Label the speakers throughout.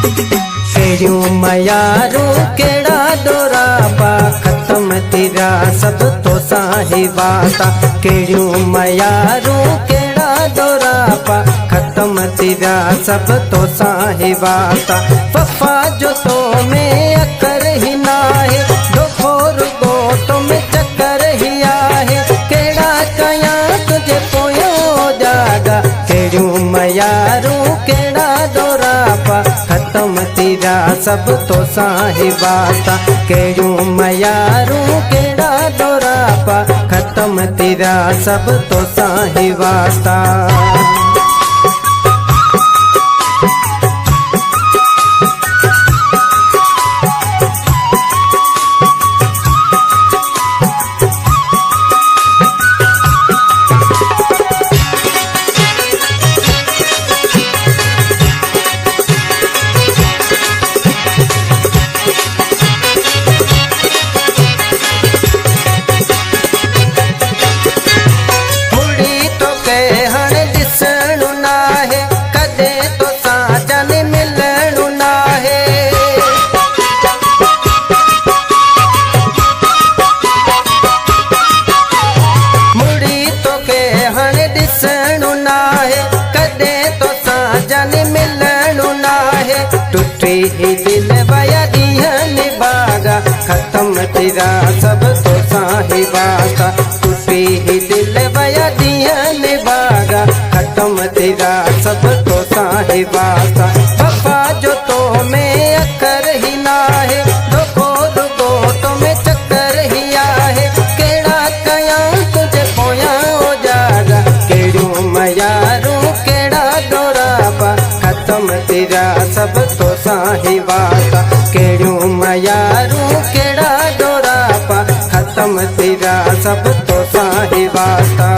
Speaker 1: केड़ियों मयारू केड़ा डोरा पा खत्म तेरा सब तो साही वास्ता। केड़ियों मयारू केड़ा डोरा पा खत्म तेरा सब तो साही वास्ता। वफा जो तो में अकर ही ना है दो फोर गो तो में चक्कर ही आहे। केड़ा कया तुझे पोयो जागा केड़ियों मयारू केड़ा डोरा पा खत्म तेरा सब तो साही वास्ता। केड़ियों मयारू केड़ा डोरा पा खत्म तेरा सब तो साही वास्ता। टूटे ही दिल वया दिहन बागा खत्म तेरा सब तो साही वास्ता। टूटे ही दिल वया दिहन बागा खत्म तेरा सब तो साही वास्ता। वफा जो तो में अकर ही ना है दुगो तो में चक्कर ही आहे। केड़ा कया तुझे पोया हो जागा केड़ियों मयारू केड़ा डोरा पा खत्म तेरा सब तो साही वास्ता। केड़ियों मयारू केड़ा डोरा पा खत्म तेरा सब तो साही वास्ता।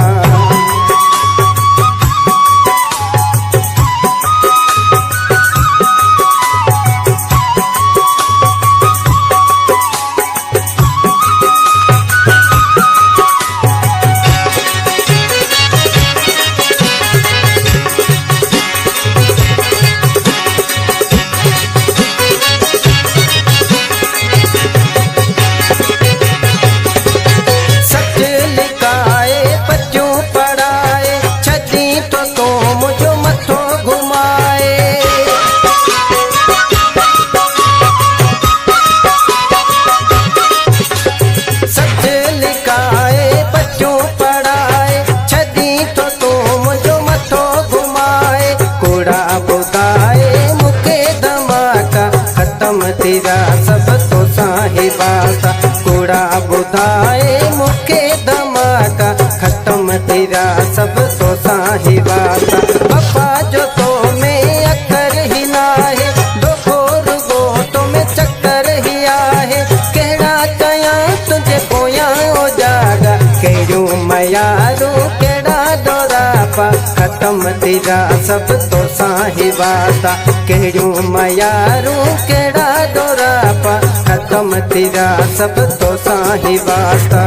Speaker 1: तेरा सब तो साही वास्ता। कूड़ा बुधाए मुके धमाका खत्म तेरा सब तो साही वास्ता। वफा जो तो में अकर ही ना है दो फोर गो तो में चक्कर ही आहे। केड़ा कया तुझे पोया हो जागा केड़ियों मयारू केड़ा डोरा पा खत्म तेरा सब तो साही वास्ता। केड़ियों मयारू केड़ा डोरा पा खत्म तेरा सब तो साही वास्ता।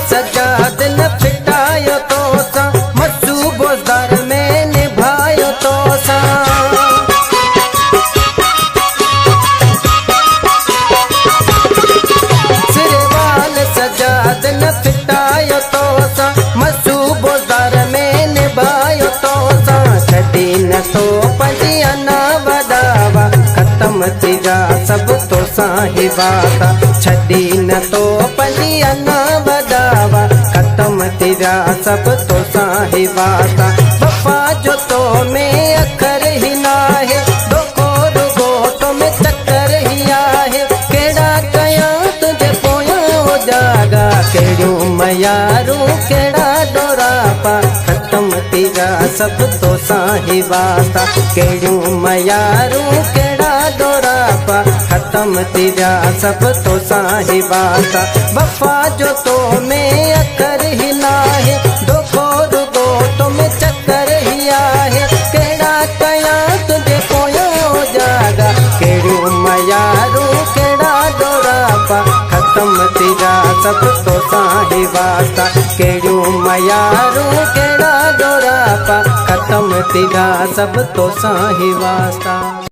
Speaker 1: सजाद न फिटायो तो सा मसूबो दर में निभायो तो सा। सिरवाल सजाद न फिटायो तो सा मसूबो दर में निभायो तो सा। छड़ी न तो पंजिया ना वदावा खत्म तेरा सब तो साही वास्ता। छड़ी न तो पंजिया ना वदावा खत्म तेरा सब तो साही वास्ता। वफा जो तो में अखर ही ना है दो कोर गो तो में चक्कर ही आहे। केड़ा कया तुझे पोया हो जागा केड़ियों मयारू केड़ा डोरा पा खत्म तेरा सब तो साही वास्ता। केड़ियूं मयारू केड़ा दोरापा खत्म तेरा सब तो साही वास्ता। वफा जो तो में अकर ही नाहे दोखो रुगो तो में चक्कर ही आहे। केड़ा कया तुझे कोयो जागा केड़ियूं मयारू केड़ा दोरापा खत्म तेरा सब तो साही वास्ता। केड़ियूं मयारू केड़ा दोरापा खत्म तेरा सब तो साही वास्ता।